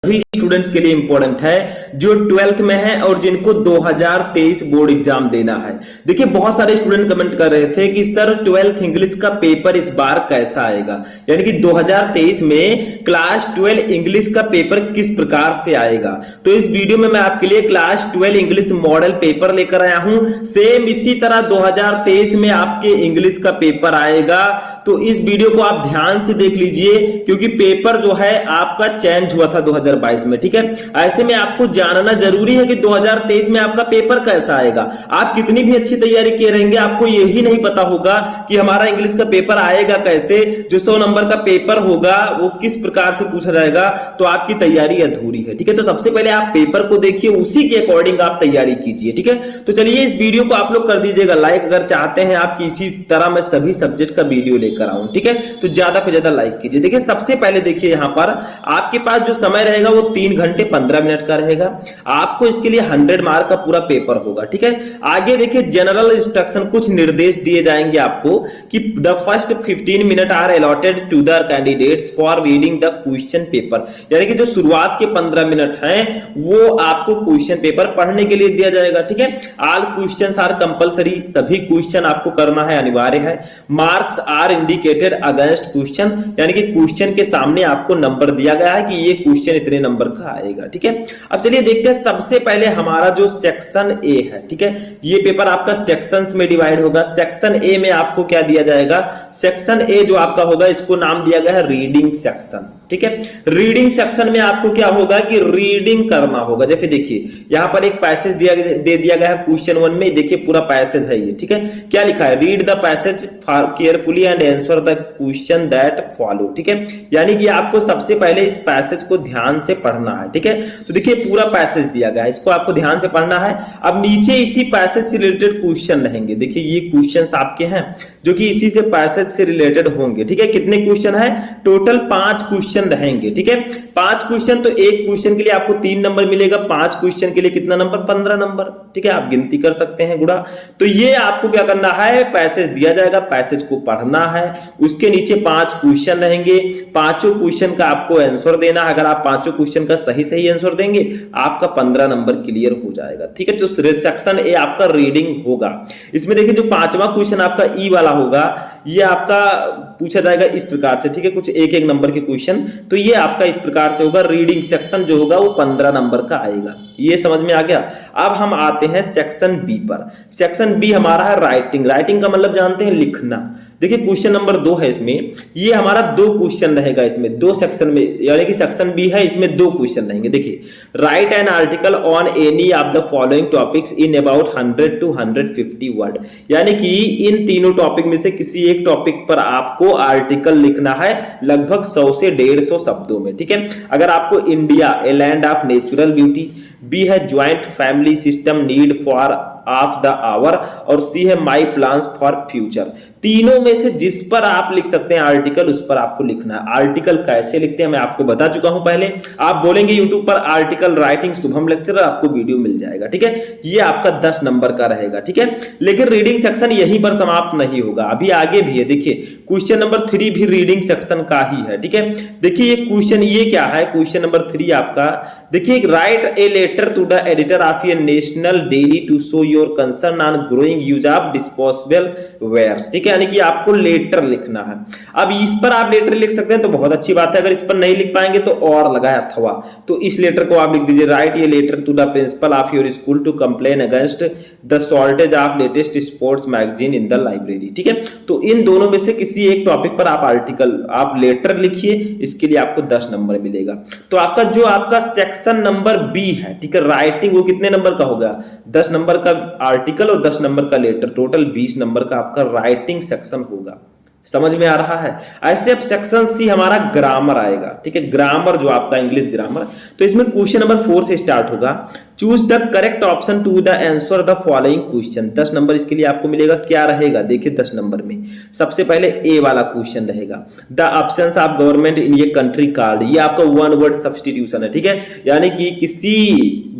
सभी स्टूडेंट्स के लिए इंपॉर्टेंट है जो 12th में है और जिनको 2023 बोर्ड एग्जाम देना है। देखिए बहुत सारे स्टूडेंट कमेंट कर रहे थे कि सर 12th इंग्लिश का पेपर इस बार कैसा आएगा, यानी कि 2023 में क्लास 12 इंग्लिश का पेपर किस प्रकार से आएगा। तो इस वीडियो में मैं आपके लिए क्लास 12 इंग्लिश मॉडल पेपर लेकर आया हूं। सेम इसी तरह 2023 में आपके इंग्लिश का पेपर आएगा, तो इस वीडियो को आप ध्यान से देख लीजिए क्योंकि पेपर जो है आपका चेंज हुआ था 2022 में। ठीक है, ऐसे में आपको जानना जरूरी है कि 2023 में आपका पेपर कैसा आएगा। आप कितनी भी अच्छी तैयारी किए रहेंगे, आपको यही नहीं पता होगा कि हमारा इंग्लिश का पेपर आएगा कैसे, जो 100 नंबर का पेपर होगा वो किस प्रकार से पूछा जाएगा, तो आपकी तैयारी अधूरी है। ठीक है, तो सबसे पहले आप पेपर को देखिए, उसी के अकॉर्डिंग आप तैयारी कीजिए। ठीक है, तो चलिए इस वीडियो को आप लोग कर दीजिएगा लाइक, अगर चाहते हैं आप इसी तरह मैं सभी सब्जेक्ट का वीडियो लेकर आऊं। ठीक है, तो ज्यादा से ज्यादा लाइक कीजिए। देखिए सबसे पहले देखिए यहां पर आपके पास जो समय रहेगा वो 3 घंटे 15 मिनट का रहेगा। आपको इसके लिए 100 मार्क का पूरा पेपर होगा। ठीक है, आगे देखिए जनरल इंस्ट्रक्शन, कुछ निर्देश दिए जाएंगे आपको कि the first 15 minute are allotted to the candidates for reading the question paper, यानी कि जो शुरुआत के 15 मिनट हैं वो आपको क्वेश्चन पेपर पढ़ने के लिए दिया जाएगा। ठीक है, ऑल क्वेश्चंस आर कंपलसरी, सभी क्वेश्चन आपको करना है, अनिवार्य है। Marks are indicated against question, यानी कि क्वेश्चन के सामने आपको नंबर दिया गया है कि ये क्वेश्चन इतने नंबर का आएगा। ठीक है, अब चलिए देखते हैं सबसे पहले हमारा जो सेक्शन ए है। ठीक है, ये पेपर आपका सेक्शंस में डिवाइड होगा। सेक्शन ए में आपको क्या दिया जाएगा, सेक्शन ए जो आपका होगा इसको नाम दिया गया है रीडिंग सेक्शन। ठीक है, रीडिंग सेक्शन में आपको क्या होगा कि रीडिंग करना होगा। जैसे देखिए यहां पर एक पैसेज दे दिया गया है क्वेश्चन 1 में, देखिए पूरा पैसेज है ये। ठीक है, क्या लिखा है, read the passage carefully and answer the question that follow. ठीक है, यानी कि आपको सबसे पहले इस पैसेज को ध्यान से पढ़ना है। ठीक है, तो देखिए पूरा पैसेज दिया गया है, इसको आपको ध्यान से पढ़ना है। अब नीचे इसी पैसेज से रिलेटेड क्वेश्चन रहेंगे। देखिए ये क्वेश्चंस आपके हैं जो कि इसी से पैसेज से रिलेटेड होंगे। ठीक है, कितने क्वेश्चन है, टोटल 5 क्वेश्चन रहेंगे। ठीक है, 5 क्वेश्चन, तो एक क्वेश्चन के लिए आपको 3 नंबर मिलेगा, 5 क्वेश्चन के लिए कितना नंबर, 15 नंबर। ठीक है, आप गिनती कर सकते हैं गुणा। तो ये आपको क्या करना है, पैसेज दिया जाएगा, पैसेज को पढ़ना है, उसके नीचे 5 क्वेश्चन रहेंगे, पांचों क्वेश्चन का आपको आंसर देना है। अगर आप पांचों क्वेश्चन का सही सही आंसर देंगे आपका 15 नंबर क्लियर हो जाएगा। ठीक है, तो सेक्शन ए आपका रीडिंग होगा। इसमें देखिए जो 5वां क्वेश्चन आपका ई वाला होगा ये आपका पूछा जाएगा इस प्रकार से। ठीक है, कुछ एक एक नंबर के क्वेश्चन, तो ये आपका इस प्रकार से होगा। रीडिंग सेक्शन जो होगा वो 15 नंबर का आएगा। ये समझ में आ गया। अब हम आते हैं सेक्शन बी पर। सेक्शन बी हमारा है राइटिंग। राइटिंग का मतलब जानते हैं, लिखना। देखिए क्वेश्चन नंबर 2 है इसमें, ये हमारा 2 क्वेश्चन रहेगा इसमें, 2 सेक्शन में, यानी कि सेक्शन बी है, इसमें 2 क्वेश्चन रहेंगे। देखिए right an article on any of the following topics in about 100 to 150 word, यानी कि इन तीनों टॉपिक में से किसी एक टॉपिक पर आपको आर्टिकल लिखना है लगभग 100 से 150 शब्दों में। ठीक है, अगर आपको India a land of natural beauty, B है joint family system need for of the hour, और सी है माई प्लान्स फॉर फ्यूचर, तीनों में से जिस पर आप लिख सकते हैं आर्टिकल उस पर आपको लिखना है। आर्टिकल कैसे लिखते हैं मैं आपको बता चुका हूं पहले। आप बोलेंगे यूट्यूब पर आर्टिकल राइटिंग शुभम लेक्चरर, आपको वीडियो मिल जाएगा। ठीक है, ये आपका 10 नंबर का रहेगा। ठीक है, लेकिन रीडिंग सेक्शन यहीं पर समाप्त नहीं होगा, अभी आगे भी है। देखिए क्वेश्चन नंबर 3 भी रीडिंग सेक्शन का ही है। ठीक है, देखिए ये क्वेश्चन, ये क्या है, क्वेश्चन नंबर 3 आपका देखिए, write a letter to the editor of a national daily to show your concern on growing use of disposable wares. ठीक है, यानी कि आपको लेटर लिखना है। अब इस पर आप लेटर लिख सकते हैं तो बहुत अच्छी बात है, अगर इस पर नहीं लिख पाएंगे तो और लगाया अथवा, तो इस लेटर को आप लिख दीजिए, write a letter to the principal of your school to complain against the shortage of latest sports magazine in the library. ठीक है, तो इन दोनों में से किसी एक टॉपिक पर आप आर्टिकल, आप लेटर लिखिए, इसके लिए आपको 10 नंबर मिलेगा। तो आपका जो आपका सेक्शन नंबर बी है, ठीक है, राइटिंग, वो कितने नंबर का होगा, 10 नंबर का आर्टिकल और 10 नंबर का लेटर, टोटल 20 नंबर का आपका राइटिंग सेक्शन होगा। समझ में आ रहा है। ऐसे अब सेक्शन सी हमारा ग्रामर आएगा। ठीक है, ग्रामर जो आपका इंग्लिश ग्रामर, तो इसमें क्वेश्चन नंबर 4 से स्टार्ट होगा। Choose the correct option to the answer the following question. 10 number इसके लिए आपको मिलेगा। क्या रहेगा, देखिए 10 नंबर में सबसे पहले ए वाला क्वेश्चन रहेगा, the options of government in ये कंट्री कार्ड, ये आपका 1 वर्ड सब्स्टिट्यूशन है। ठीक है, यानी कि किसी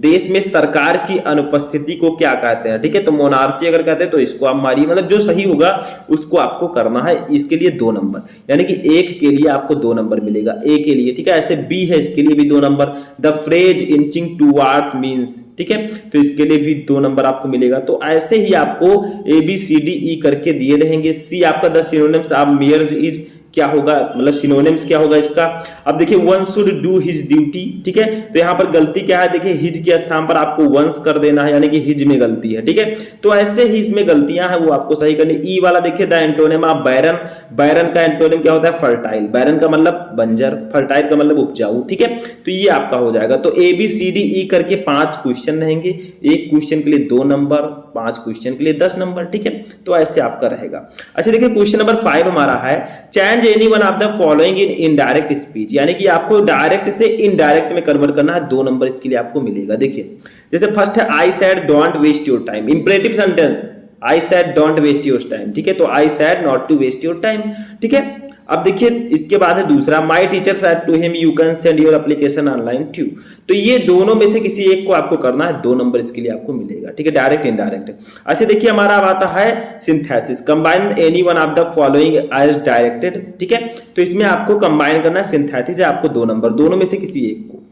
देश में सरकार की अनुपस्थिति को क्या कहते हैं, ठीक है। तो मोनार्ची अगर कहते हैं तो इसको आप मारिए, मतलब जो सही होगा उसको आपको करना है। इसके लिए 2 नंबर, यानी कि एक के लिए आपको 2 नंबर मिलेगा, ए के लिए, ठीक है। ऐसे बी है, इसके लिए भी 2 number. The phrase inching towards means, ठीक है, तो इसके लिए भी 2 नंबर आपको मिलेगा। तो ऐसे ही आपको A B C D E करके दिए रहेंगे। सी आपका the synonyms of mayors is क्या होगा, मतलब सिनोनिम्स क्या होगा इसका। अब देखिए one should do his duty, ठीक है, तो यहां पर गलती क्या है, देखिए हिज के स्थान पर आपको वंस कर देना है, यानी कि हिज में गलती है, ठीक है। तो ऐसे ही इसमें गलतियां हैं वो आपको सही करनी। ई वाला देखिए द एंटोनिम ऑफ बैरन, बैरन का एंटोनिम क्या होता है, फर्टाइल। बैरन का मतलब बंजर, फर्टाइल का मतलब उपजाऊ, ठीक है। तो ये आपका हो जाएगा। तो A B C D E करके 5 क्वेश्चन रहेंगे, एक क्वेश्चन के लिए 2 नंबर, 5 क्वेश्चन के लिए 10 नंबर, ठीक है। तो ऐसे आपका रहेगा। अच्छा देखिए क्वेश्चन नंबर 5 हमारा है change any one of the following in indirect speech, यानी कि आपको डायरेक्ट से इनडायरेक्ट में कन्वर्ट करना है। 2 नंबर इसके लिए आपको मिलेगा। देखिए जैसे फर्स्ट है I said don't waste your time, imperative sentence, I said don't waste your time, ठीक है। तो I said not to waste your time, ठीक है। अब देखिए इसके बाद है दूसरा my teacher said to him you can send your application online too. तो ये दोनों में से किसी एक को आपको करना है, 2 नंबर इसके लिए आपको मिलेगा, ठीक है, डायरेक्ट इनडायरेक्ट। अच्छा देखिए हमारा अब आता है synthesis, combine any one of the following as directed, ठीक है। तो इसमें आपको कंबाइन करना है, सिंथेसिस है आपको 2 नंबर, दोनों में से किसी एक को,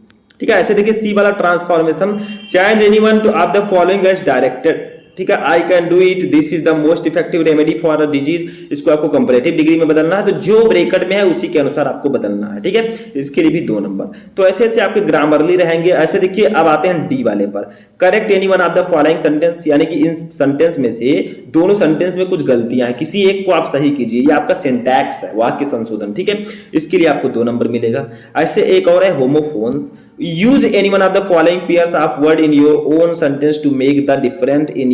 ठीक है। ऐसे देखिए सी वाला transformation, change any one two of the following as directed, ठीक है। I can do it, this is the most effective remedy for a disease, इसको आपको कंपैरेटिव डिग्री में बदलना है, तो जो ब्रैकेट में है उसी के अनुसार आपको बदलना है, ठीक है। इसके लिए भी 2 नंबर। तो ऐसे ऐसे आपके ग्रामरली रहेंगे। ऐसे देखिए अब आते हैं डी वाले पर, correct any one of the following sentence, यानी कि इन सेंटेंस में से दोनों सेंटेंस में कुछ गलतियां हैं, किसी एक को आप सही कीजिए। ये आपका सिंटैक्स है, वाक्य संशोधन, ठीक है। इसके लिए आपको 2 नंबर मिलेगा। ऐसे एक और है homophones, use any one of the following pairs of word in your own sentence to make the different in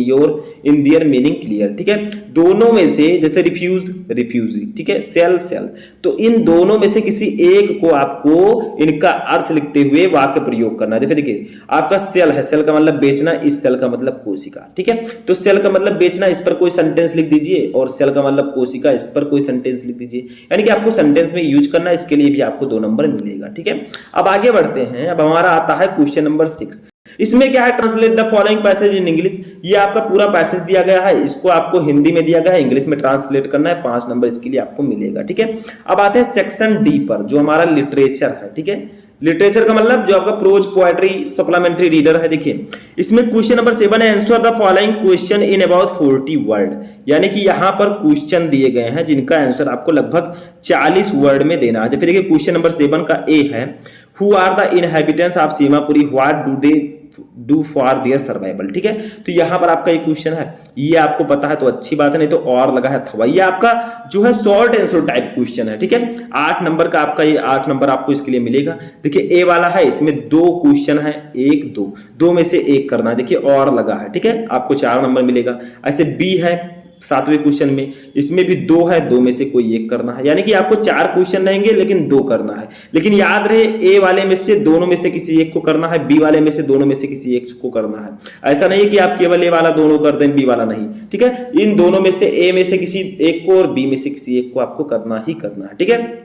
their meaning clear, ठीक है। दोनों में से जैसे रिफ्यूज रिफ्यूजी, ठीक है, सेल सेल, तो इन दोनों में से किसी एक को आपको इनका अर्थ लिखते हुए वाक्य प्रयोग करना है। देखिए आपका सेल है, सेल का मतलब बेचना, इस सेल का मतलब कोशिका, ठीक है। तो सेल का मतलब बेचना, इस पर कोई सेंटेंस लिख दीजिए, और सेल का मतलब कोशिका, इस पर कोई सेंटेंस लिख दीजिए, यानी कि आपको सेंटेंस में यूज करना है। इसके लिए भी आपको 2 नंबर मिलेगा, ठीक है। अब आगे बढ़ते हैं। अब हमारा आता है क्वेश्चन नंबर 6। इसमें क्या है, translate the following passage in English. ये आपका पूरा पैसेज दिया गया है, इसको आपको हिंदी में दिया गया है, इंग्लिश में ट्रांसलेट करना है। 5 नंबर इसके लिए आपको मिलेगा, ठीक है। अब आते हैं सेक्शन डी पर, जो हमारा लिटरेचर है, ठीक है। लिटरेचर का मतलब जो आपका प्रोज, पोएट्री, सप्लीमेंट्री रीडर है। देखिए इसमें क्वेश्चन नंबर 7 है answer the following question in about 40 word, यानी कि यहां पर क्वेश्चन दिए गए हैं जिनका आंसर आपको लगभग 40 वर्ड में देना है। जैसे देखिए क्वेश्चन नंबर 7 का ए है, who are the inhabitants of Seemapuri, what do they do for their survival, ठीक है। तो यहां पर आपका एक क्वेश्चन है, ये आपको पता है तो अच्छी बात है, नहीं तो और लगा है थवा। ये आपका जो है शॉर्ट आंसर टाइप क्वेश्चन है, ठीक है। 8 नंबर का आपका ये 8 नंबर आपको इसके लिए मिलेगा। देखिए ए वाला है, इसमें 2 क्वेश्चन है, 1 2 में से एक करना है। देखिए और लगा है, ठीक है, आपको 4 नंबर मिलेगा। ऐसे बी है 7वें क्वेश्चन में, इसमें भी 2 है, 2 में से कोई एक करना है, यानी कि आपको 4 क्वेश्चन रहेंगे लेकिन 2 करना है। लेकिन याद रहे ए वाले में से दोनों में से किसी एक को करना है, बी वाले में से दोनों में से किसी एक को करना है। ऐसा नहीं है कि आप केवल ए वाला दोनों कर दें, बी वाला नहीं, ठीक है। इन दोनों में से ए में से किसी एक को और बी में से किसी एक को आपको करना ही करना है, ठीक है।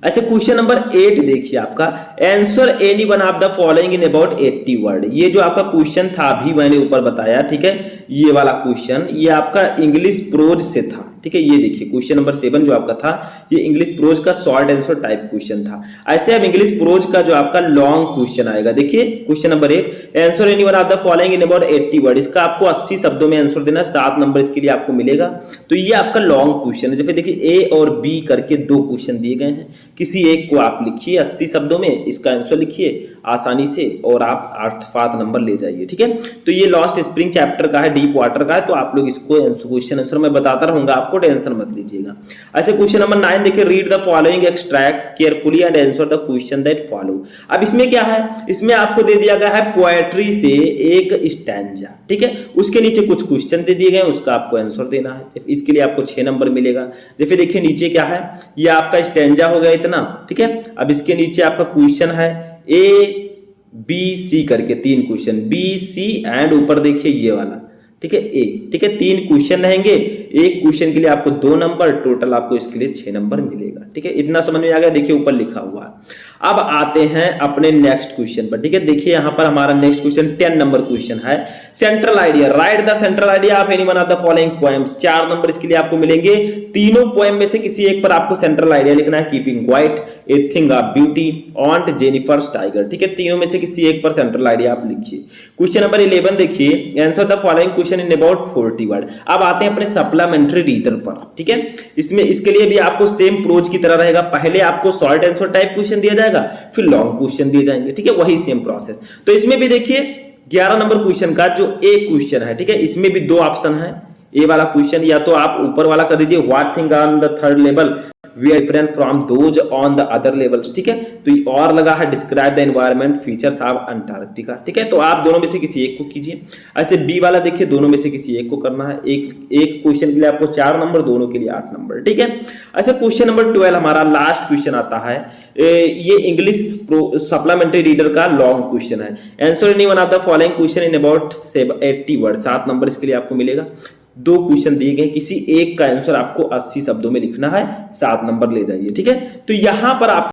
ऐसे क्वेश्चन नंबर 8 देखिए आपका, answer any one of the following in about 80 word. ये जो आपका क्वेश्चन था अभी मैंने ऊपर बताया, ठीक है, ये वाला क्वेश्चन ये आपका इंग्लिश प्रोज से था, ठीक है। ये देखिए क्वेश्चन नंबर 7 जो आपका था ये इंग्लिश प्रोज का शॉर्ट आंसर टाइप क्वेश्चन था। ऐसे अब इंग्लिश प्रोज का जो आपका लॉन्ग क्वेश्चन आएगा। देखिए question number 8, answer any one of the following in about 80 word. इसका आपको 80 शब्दों में आंसर देना, 7 नंबर इसके लिए आपको मिलेगा। तो ये आपका लॉन्ग क्वेश्चन है। जैसे देखिए ए और बी करके 2 क्वेश्चन दिए गए हैं, किसी एक को आप लिखिए 80 शब्दों में, इसका आंसर लिखिए आसानी से और आप 8 नंबर ले जाइए, ठीक है। तो ये लास्ट स्प्रिंग चैप्टर का है, डीप वाटर का है, तो आप लोग इसको क्वेश्चन आंसर मैं बताता रहूंगा, आपको टेंशन मत लीजिएगा। ऐसे क्वेश्चन नंबर 9 देखिए, read the following extract carefully and answer the question that follow. अब इसमें क्या है, इसमें आपको दे दिया गया है पोएट्री से एक स्टैंजा, ठीक है, उसके नीचे कुछ क्वेश्चन दे दिए गए, उसका आपको आंसर देना है। इसके लिए आपको 6 नंबर मिलेगा। जैसे देखिए नीचे क्या है, ये आपका स्टैंजा हो गया इतना, ठीक है। अब इसके नीचे आपका क्वेश्चन है ए बी सी करके 3 क्वेश्चन, बी सी एंड ऊपर देखिए ये वाला, ठीक है, ए, ठीक है। 3 क्वेश्चन रहेंगे, एक क्वेश्चन के लिए आपको 2 नंबर, टोटल आपको इसके लिए 6 नंबर मिलेगा, ठीक है। इतना समझ में आ गया, देखिए ऊपर लिखा हुआ है। अब आते हैं अपने नेक्स्ट क्वेश्चन पर, ठीक है। देखिए यहां पर हमारा नेक्स्ट क्वेश्चन 10 नंबर क्वेश्चन है। Central idea, right the central idea of any one of the following poems. 4 number इसके लिए आपको मिलेंगे। तीनों पोएम में से किसी एक पर आपको सेंट्रल आइडिया लिखना है। Keeping quiet, a thing of beauty, ऑन्ट Jennifer's tiger, ठीक है। तीनों में से किसी एक पर सेंट्रल आइडिया आप लिखिए। क्वेश्चन नंबर 11 देखिए, answer the following question in about 40 word. अब आते हैं अपने सप्लीमेंट्री रीडर पर, ठीक है। इसमें इसके लिए भी आपको सेम प्रोज की तरह रहेगा। पहले आपको शॉर्ट आंसर टाइप क्वेश्चन दिया जाएगा, फिर लॉन्ग क्वेश्चन दिए जाएंगे, ठीक है। वही सेम प्रोसेस। तो इसमें भी देखिए 11 नंबर क्वेश्चन का जो ए क्वेश्चन है, ठीक है, इसमें भी 2 ऑप्शन है। ए वाला क्वेश्चन या तो आप ऊपर वाला कर दीजिए, what thing on the third level we are different from those on the other levels, ठीक है। तो ये और लगा है describe the environment features of Antarctica, ठीक है। तो आप दोनों में से किसी एक को कीजिए। ऐसे बी वाला देखिए, दोनों में से किसी एक को करना है। एक क्वेश्चन के लिए आपको 4 नंबर, दोनों के लिए 8 नंबर, ठीक है। ऐसे क्वेश्चन नंबर 12 हमारा लास्ट क्वेश्चन आता है। ये इंग्लिश सप्लीमेंट्री रीडर का लॉन्ग क्वेश्चन है। Answer any one of the following question in about 80 word. 7 number इसके लिए आपको मिलेगा। 2 क्वेश्चन दिए गए, किसी एक का आंसर आपको 80 शब्दों में लिखना है। 7 नंबर ले जाइए, ठीक है। तो यहां पर आप